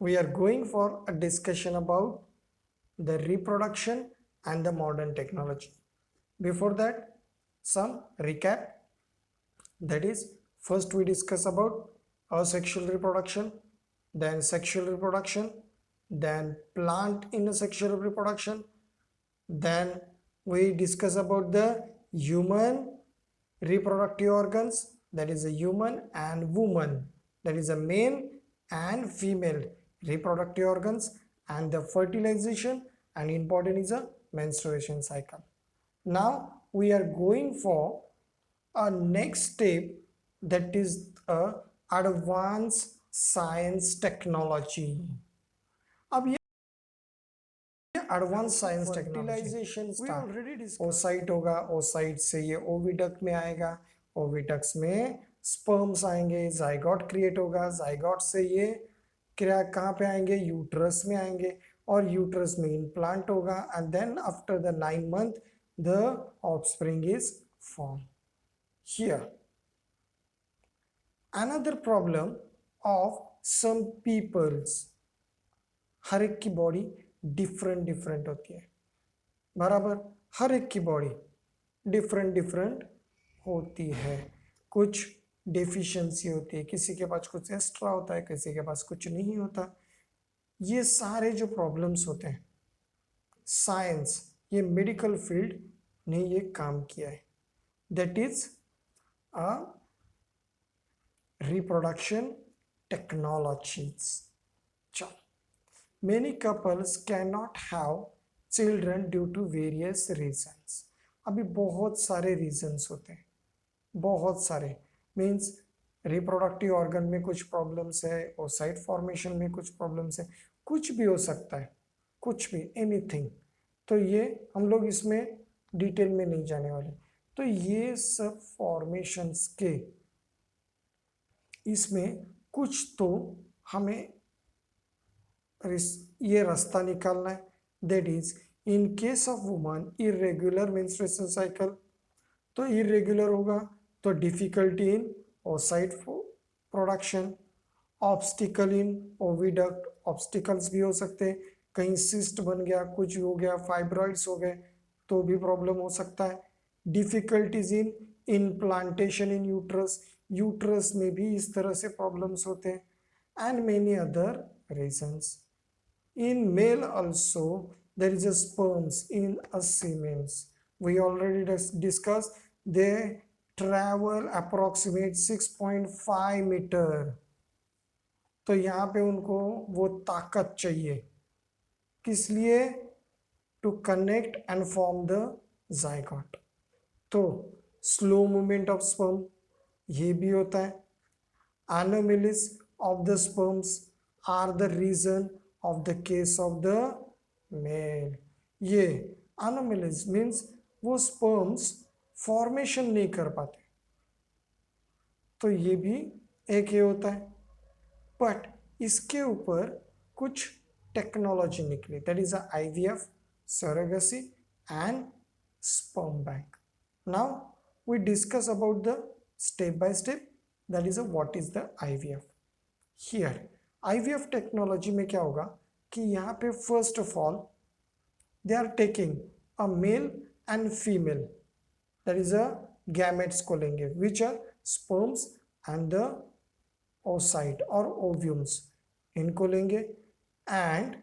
we are going for a discussion about the reproduction and the modern technology. Before that, some recap. That is, first we discuss about asexual reproduction, then sexual reproduction, then plant in sexual reproduction, then we discuss about the human reproductive organs, that is a human and woman, that is a male and female reproductive organs, and the fertilization, and important is a menstruation cycle. Now we are going for a next step, that is a advanced science technology. अब ये advance science fertilization start oocyte होगा, oocyte से ये oviduct में आएगा, oviducts में sperms आएंगे, zygote create होगा, जाइगोट से ये क्रिया कहाँ पे आएंगे, यूट्रस में आएंगे, और यूट्रस में इम्प्लांट होगा, and then after the 9 month the offspring is form. Here another problem of some people's, हर एक की बॉडी डिफरेंट होती है, बराबर, हर एक की बॉडी डिफरेंट होती है. कुछ डेफिशिएंसी होती है, किसी के पास कुछ एक्स्ट्रा होता है, किसी के पास कुछ नहीं होता. ये सारे जो प्रॉब्लम्स होते हैं, साइंस, ये मेडिकल फील्ड ने ये काम किया है. That is a reproduction technologies. Many couples cannot have children due to various reasons. अभी बहुत सारे reasons होते हैं, बहुत सारे, मीन्स रिप्रोडक्टिव ऑर्गन में कुछ प्रॉब्लम्स है, ओसाइट फॉर्मेशन में कुछ प्रॉब्लम्स है, कुछ भी हो सकता है, कुछ भी, एनीथिंग. तो ये हम लोग इसमें डिटेल में नहीं जाने वाले. तो ये सब फॉर्मेशंस के इसमें कुछ तो हमें ये रास्ता निकालना है. That is in case of woman irregular menstruation cycle, तो इरेगुलर होगा तो difficulty in oocyte production, obstacle in oviduct, obstacles भी हो सकते हैं, कहीं सिस्ट बन गया, कुछ हो गया, फाइब्रॉइड्स हो गए तो भी प्रॉब्लम हो सकता है. Difficulties in implantation in uterus, uterus में भी इस तरह से प्रॉब्लम्स होते हैं, and many other reasons. In male also there is a sperms in a semens, we already discuss, they travel approximate 6.5 metre. तो यहाँ पे उनको वो ताकत चाहिए, किस लिए, to connect and form the zygote. तो स्लो मूवमेंट ऑफ स्पर्म ये भी होता है. Anomalies of the sperms are the reason of the case of the male. ये एनोमलीज मीन्स वो स्पर्म्स फॉर्मेशन नहीं कर पाते, तो ये भी एक ये होता है. बट इसके ऊपर कुछ टेक्नोलॉजी निकली, that is IVF, surrogacy and sperm bank. Now we discuss about the step by step, that is what is the IVF. Here IVF technology में क्या होगा कि यहाँ पे first of all they are taking a male and female, that is a gametes को लेंगे, which are sperms and the oocyte और ovums, इनको लेंगे, and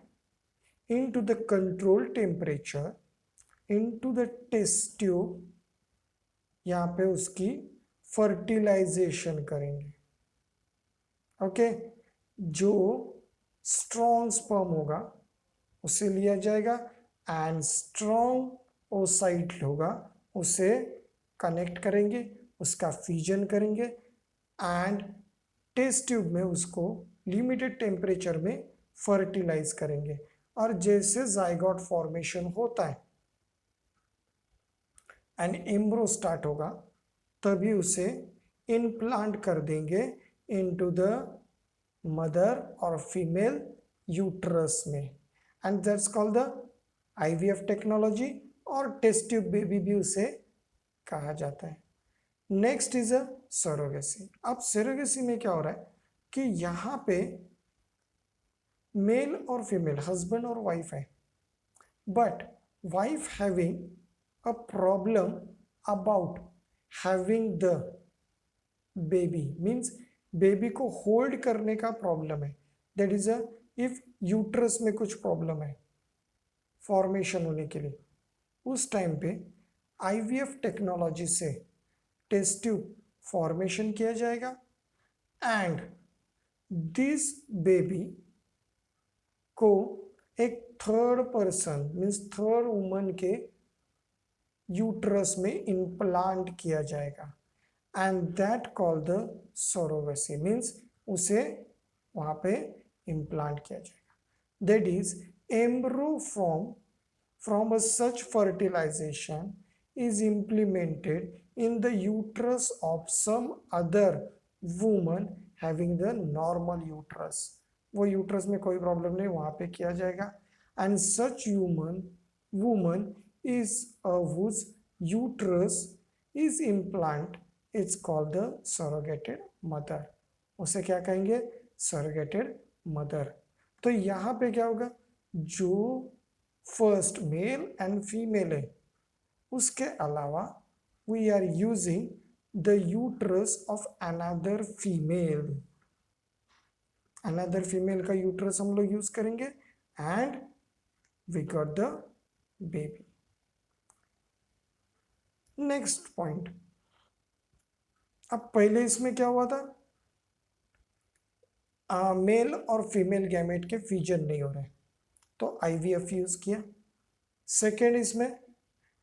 into the control temperature into the test tube, यहाँ पे उसकी फर्टिलाइजेशन करेंगे. Okay, जो स्ट्रॉन्ग स्पर्म होगा उसे लिया जाएगा, एंड स्ट्रॉन्ग ओसाइट होगा उसे कनेक्ट करेंगे, उसका फ्यूजन करेंगे, एंड टेस्ट ट्यूब में उसको लिमिटेड टेम्परेचर में फर्टिलाइज करेंगे. और जैसे जाइगोट फॉर्मेशन होता है एंड एम्ब्रो स्टार्ट होगा, तभी उसे इम्प्लांट कर देंगे इनटू द मदर और फीमेल यूट्रस में, and that's called the IVF technology, और टेस्ट ट्यूब बेबी भी उसे कहा जाता है. Next is a surrogacy. अब सरोगेसी में क्या हो रहा है कि यहाँ पे मेल और फीमेल हस्बैंड और वाइफ है, but wife having a problem about having the baby, means baby को होल्ड करने का प्रॉब्लम है, that is a if uterus में कुछ प्रॉब्लम है फॉर्मेशन होने के लिए, उस टाइम पे आईवीएफ टेक्नोलॉजी से टेस्ट ट्यूब फॉर्मेशन किया जाएगा एंड दिस बेबी को एक third person means third woman के यूट्रस में इम्प्लांट किया जाएगा and that called the surrogacy, means उसे वहां पे इम्प्लांट किया जाएगा, that is एम्ब्रो from a such fertilization is implemented in the uterus of some other woman having the normal uterus, वो यूट्रस में कोई प्रॉब्लम नहीं वहां पे किया जाएगा and such woman is whose uterus is implant, it's called the surrogated mother, उसे क्या कहेंगे surrogated mother। तो यहाँ पे क्या होगा, जो फर्स्ट मेल एंड फीमेल है उसके अलावा we are using the uterus of another female का यूट्रस हम लोग यूज करेंगे and we got the baby. Next point, अब पहले इसमें क्या हुआ था, मेल और फीमेल गैमेट के फ्यूजन नहीं हो रहे तो आईवीएफ यूज किया। सेकेंड, इसमें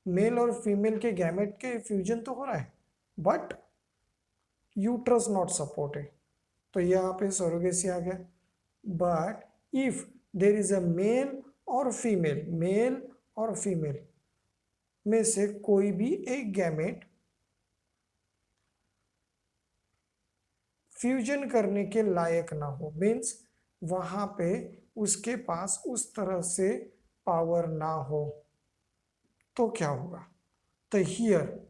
मेल और फीमेल के गैमेट के फ्यूजन तो हो रहा है बट यूट्रस नॉट सपोर्टेड, तो यहाँ पे सरोगेसी आ गया। But if there is a male और फीमेल में से कोई भी एक गैमेट फ्यूजन करने के लायक ना हो, मीन्स वहां पे उसके पास उस तरह से पावर ना हो, तो क्या होगा, तो हियर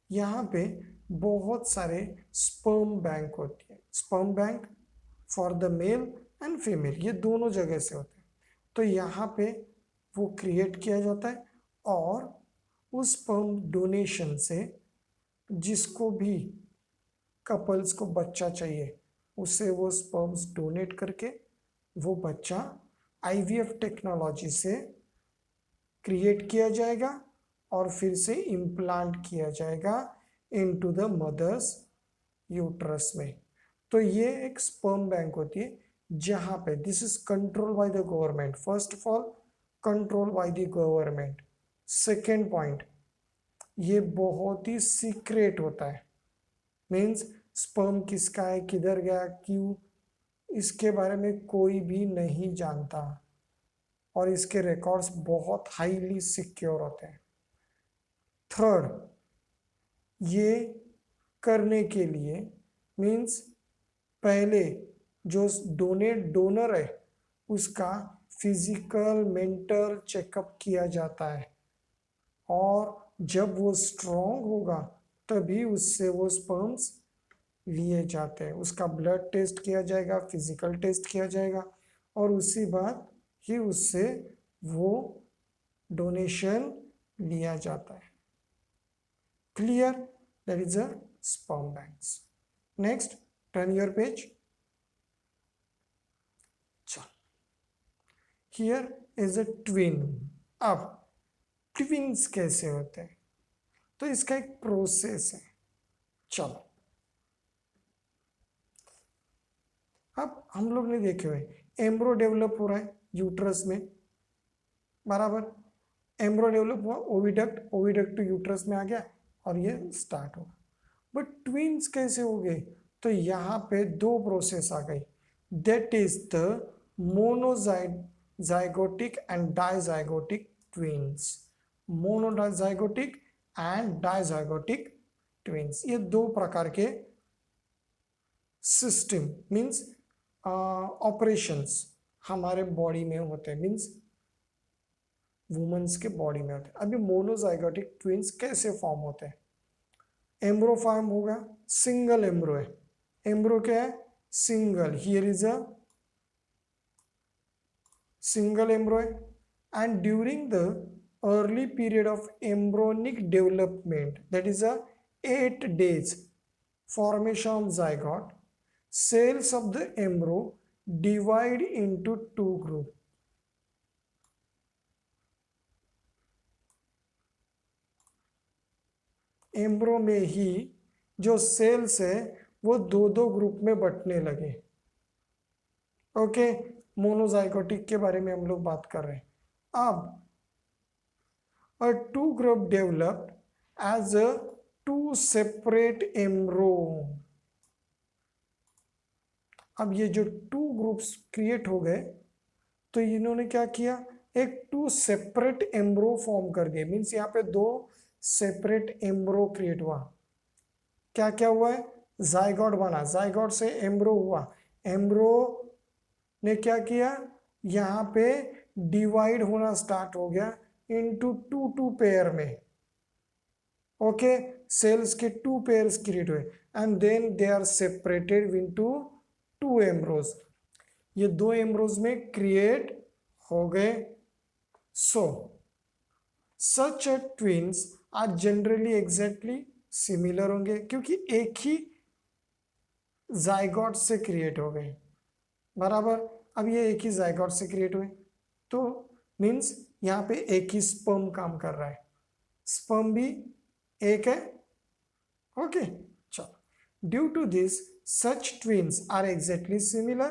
यहाँ पे बहुत सारे स्पर्म बैंक होती है, sperm bank for the mail and female, ये दोनों जगह से होते हैं, तो यहाँ पे वो क्रिएट किया जाता है और उस स्पर्म डोनेशन से जिसको भी कपल्स को बच्चा चाहिए उसे वो स्पर्म्स डोनेट करके वो बच्चा आईवीएफ टेक्नोलॉजी से क्रिएट किया जाएगा और फिर से इम्प्लांट किया जाएगा इनटू द मदर्स यूट्रस में। तो ये एक स्पर्म बैंक होती है जहां पे this is control by the government, first of all control by the government. Second point, ये बहुत ही सीक्रेट होता है, मीन्स स्पर्म किसका है, किधर गया, क्यों, इसके बारे में कोई भी नहीं जानता और इसके रिकॉर्ड्स बहुत हाईली सिक्योर होते हैं। थर्ड, ये करने के लिए मीन्स पहले जो डोनर है उसका फिजिकल मेंटल चेकअप किया जाता है और जब वो स्ट्रॉन्ग होगा तभी उससे वो स्पर्म्स लिए जाते हैं, उसका ब्लड टेस्ट किया जाएगा, फिजिकल टेस्ट किया जाएगा और उसी बाद ही उससे वो डोनेशन लिया जाता है। Clear, that is a sperm banks. Next, turn your page. चल, हियर इज अ ट्विन। अब ट्विन्स कैसे होते हैं, तो इसका एक प्रोसेस है। चलो, अब हम लोग ने देखे हुए एम्ब्रो डेवलप हो रहा है यूट्रस में, बराबर, एम्ब्रो डेवलप हुआ, ओविडक्ट टू यूट्रस में आ गया और ये स्टार्ट हुआ। बट ट्विन्स कैसे हो गए, तो यहाँ पे दो प्रोसेस आ गई, that is the monozygotic and dizygotic twins. Monozygotic and dizygotic twins, ये दो प्रकार के सिस्टम मीन्स ऑपरेशंस हमारे बॉडी में होते हैं, मीन्स वुमेन्स के बॉडी में होते हैं। अभी मोनोजाइगोटिक ट्विन्स कैसे फॉर्म होते हैं, एम्ब्रो फॉर्म होगा, सिंगल एम्ब्रो है, एम्ब्रो क्या है, single, here is a single एम्ब्रो है, and during the early period of embryonic development, that is a 8 days formation of zygote, cells of the embryo divide into two groups. एम्ब्रो में ही जो sales है वो दो दो ग्रुप में बंटने लगे. ओके, मोनोजाइगोटिक के बारे में हम लोग बात कर रहे हैं. अब a two group developed as a two separate embryo. अब ये जो टू ग्रुप्स क्रिएट हो गए तो इन्होंने क्या किया, एक टू सेपरेट एम्ब्रो फॉर्म कर दिए. मीन्स यहाँ पे दो सेपरेट एम्ब्रो क्रिएट हुआ. क्या क्या हुआ है, जाइगोट बना, जाइगोट से एम्ब्रो हुआ, एम्ब्रो ने क्या किया, यहाँ पे डिवाइड होना स्टार्ट हो गया इनटू टू टू पेयर में. ओके, सेल्स के टू पेयर्स क्रिएट हुए and then they are separated into two embryos. ये दो एम्ब्रोज में क्रिएट हो गए. So such twins are generally exactly similar होंगे क्योंकि एक ही जाइगोट से क्रिएट हो गए. बराबर. अब ये एक ही जाइगोट से क्रिएट हुए तो मीन्स यहाँ पे एक ही स्पर्म काम कर रहा है, स्पर्म भी एक है. ओके, चलो. Due to this such twins are exactly similar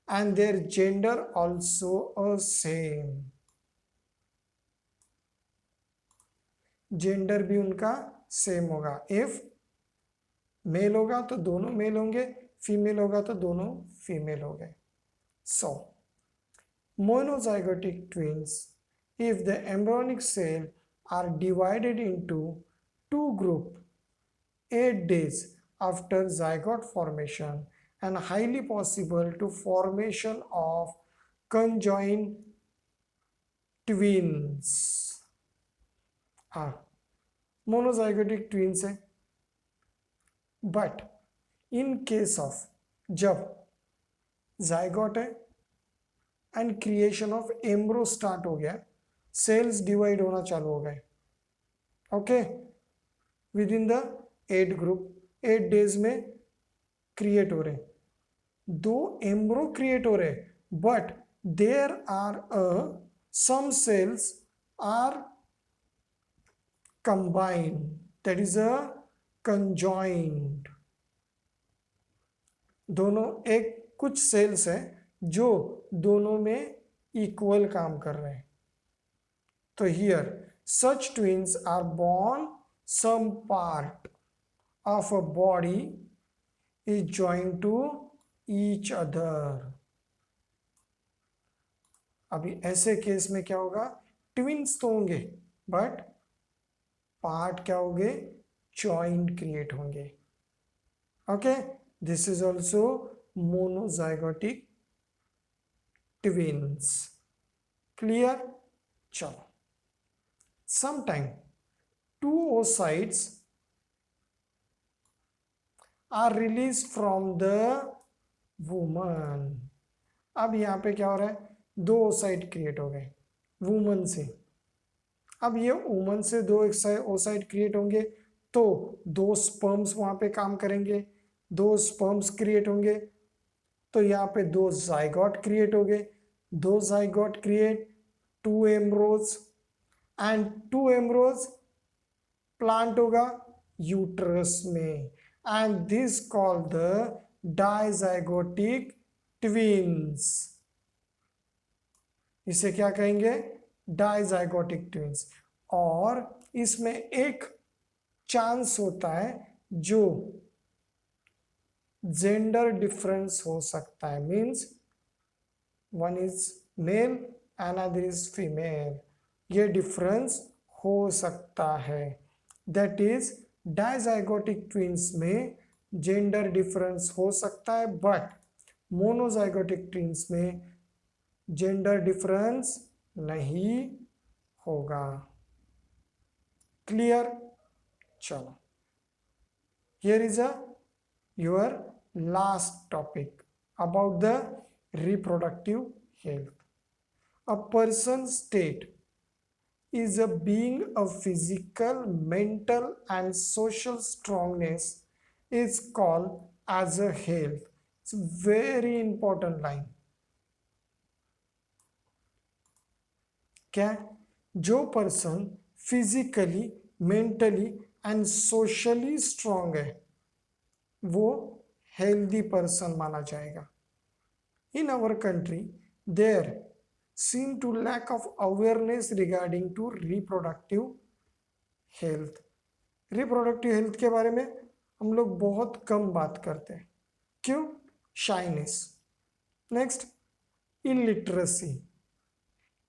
and their gender also a same. Gender भी उनका सेम होगा. इफ मेल होगा तो दोनों मेल होंगे, फीमेल होगा तो दोनों फीमेल हो गए. सो monozygotic twins, if the embryonic cell are divided into two groups 8 days after zygote formation and highly possible to formation of conjoined twins. हाँ, monozygotic twins है. बट इन केस ऑफ जब zygote है and creation of embryo start हो गया, cells divide होना चालू हो गए. Okay, within the 8 group 8 days में क्रिएट हो रहे, दो एम्ब्रो क्रिएट हो रहे, but there are some cells are combined, that is a conjoined. दोनों एक कुछ सेल्स हैं जो दोनों में इक्वल काम कर रहे हैं. तो here such twins are born some part of a body is joined to each other. अभी ऐसे केस में क्या होगा, ट्विन्स तो होंगे बट पार्ट क्या होंगे, जॉइंट क्रिएट होंगे. Okay, this is also monozygotic twins. Clear. चलो, sometime two oocytes are release from the woman. अब यहाँ पे क्या हो रहा है, दो ओसाइट क्रिएट हो गए वुमन से. अब ये वुमन से दो ओसाइट क्रिएट होंगे तो दो स्पर्म्स वहां पे काम करेंगे, दो स्पर्म्स क्रिएट होंगे तो यहाँ पे दो जाइगोट क्रिएट हो गए, दो zygote create two embryos and two embryos plant होगा यूट्रस में and this called the dizygotic twins. इसे क्या कहेंगे, डाइजाइगोटिक ट्विंस. और इसमें एक चांस होता है जो जेंडर डिफरेंस हो सकता है. Means one is male another is female. ये डिफरेंस हो सकता है. दैट इज डाइजाइगोटिक ट्विंस में जेंडर डिफरेंस हो सकता है बट मोनोजाइगोटिक ट्विंस में जेंडर डिफरेंस नहीं होगा. क्लियर. चलो, here is a your last topic about the reproductive health. A person's state is a being of physical, mental, and social strongness is called as a health. It's a very important line. क्या जो person physically mentally and socially strong है वो healthy person माना जाएगा. In our country, there seem to lack of awareness regarding to reproductive health. Reproductive health के बारे में हम लोग बहुत कम बात करते हैं. क्यों? Shyness. Next, illiteracy,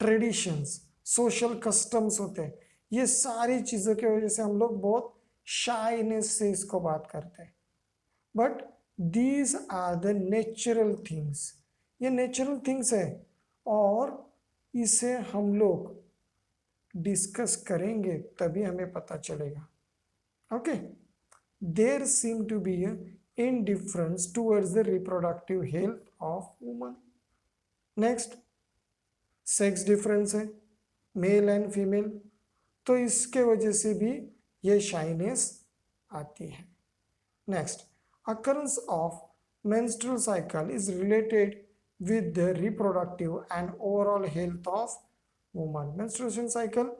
traditions, social customs होते हैं. ये सारी चीज़ों की वजह से हम लोग बहुत शाइनेस से इसको बात करते हैं. But these are the natural things. ये नेचुरल थिंग्स है और इसे हम लोग डिस्कस करेंगे तभी हमें पता चलेगा. Okay. There seem to be indifference towards the reproductive health of woman. Next, sex difference है मेल एंड फीमेल, तो इसके वजह से भी ये शाइनेस आती है. Next, occurrence of menstrual cycle is related with the reproductive and overall health of woman. Menstruation cycle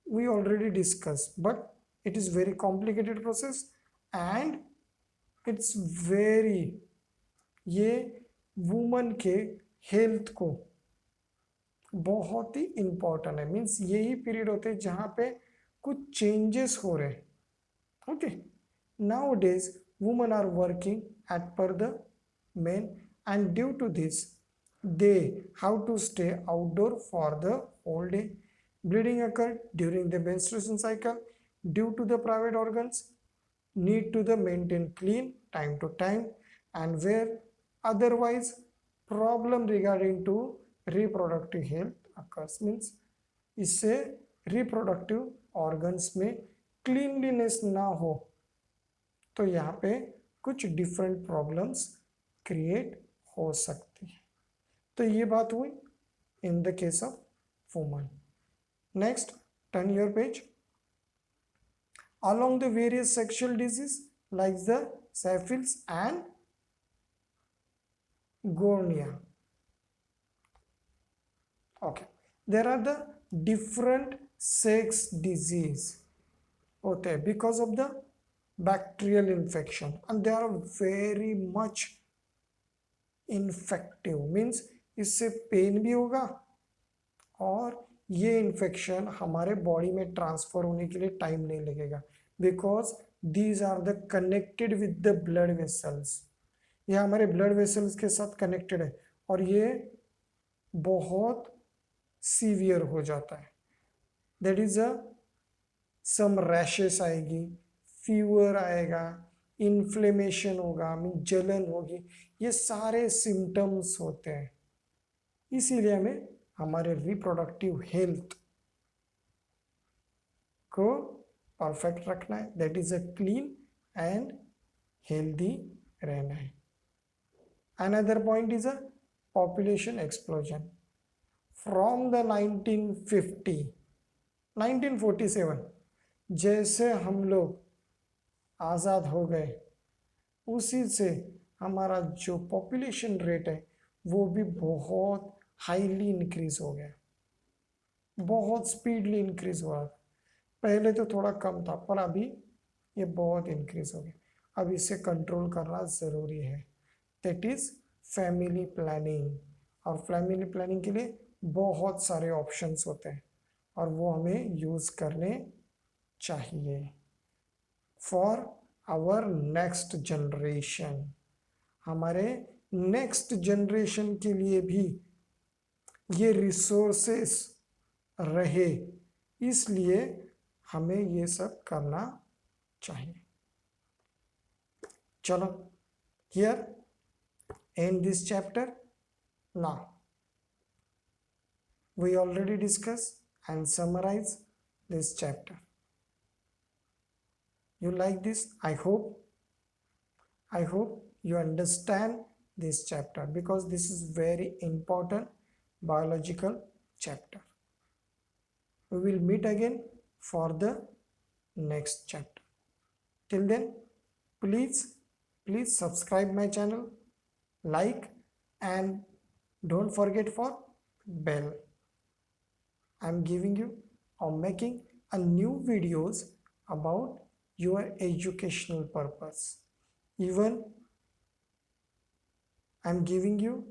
we already discussed, but it is very complicated process and it's very, ये woman के health को बहुत ही important है. Means यही period होते हैं जहाँ पे कुछ चेंजेस हो रहे हैं. Okay. Nowadays women are working as per the men and due to this they have to stay outdoor for the whole day. Bleeding occur during the menstruation cycle due to the private organs need to the maintain clean time to time and where otherwise problem regarding to reproductive health occurs. Means इससे reproductive organs में cleanliness ना हो तो यहाँ पे कुछ different problems create हो सकती है. तो ये बात हुई in the case of woman. Next, turn your page. Along the various sexual disease like the syphilis and gonorrhea. Okay, there are the different sex disease होते हैं because of the bacterial infection and they are very much infective. Means इससे pen भी होगा और ये infection हमारे body में transfer होने के लिए टाइम नहीं लगेगा because these are the connected with the blood vessels. ये हमारे ब्लड वेसल्स के साथ कनेक्टेड है और ये बहुत सीवियर हो जाता है. That is a some rashes आएगी, फीवर आएगा, इन्फ्लेमेशन होगा, जलन होगी. ये सारे सिम्टम्स होते हैं. इसीलिए हमें हमारे रिप्रोडक्टिव हेल्थ को परफेक्ट रखना है. That is a clean and healthy रहना है. Another point is a population explosion. From the 1947 जैसे हम लोग आज़ाद हो गए उसी से हमारा जो पॉपुलेशन रेट है वो भी बहुत हाईली इंक्रीज हो गया, बहुत स्पीडली इंक्रीज हुआ. पहले तो थोड़ा कम था पर अभी ये बहुत इंक्रीज हो गया. अब इसे कंट्रोल करना ज़रूरी है. That is family planning. और फैमिली प्लानिंग के लिए बहुत सारे ऑप्शंस होते हैं और वो हमें यूज़ करने चाहिए फॉर आवर नेक्स्ट जनरेशन. हमारे नेक्स्ट जनरेशन के लिए भी ये रिसोर्सेस रहे, इसलिए हमें ये सब करना चाहिए. चलो, here and this chapter. Now we already discussed and summarize this chapter. You like this? I hope you understand this chapter because this is very important biological chapter. We will meet again for the next chapter. Till then, please subscribe my channel, like, and don't forget for bell. I'm giving you or making a new videos about your educational purpose. Even I'm giving you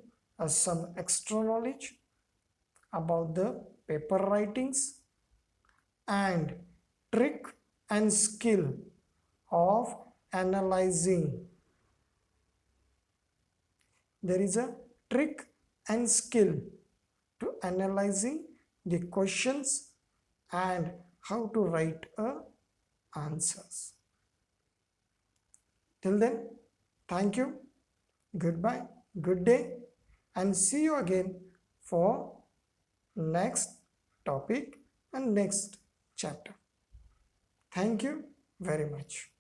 some extra knowledge about the paper writings and trick and skill of analyzing. There is a trick and skill to analyzing the questions and how to write answers. Till then, thank you, goodbye, good day, and see you again for next topic and next chapter. Thank you very much.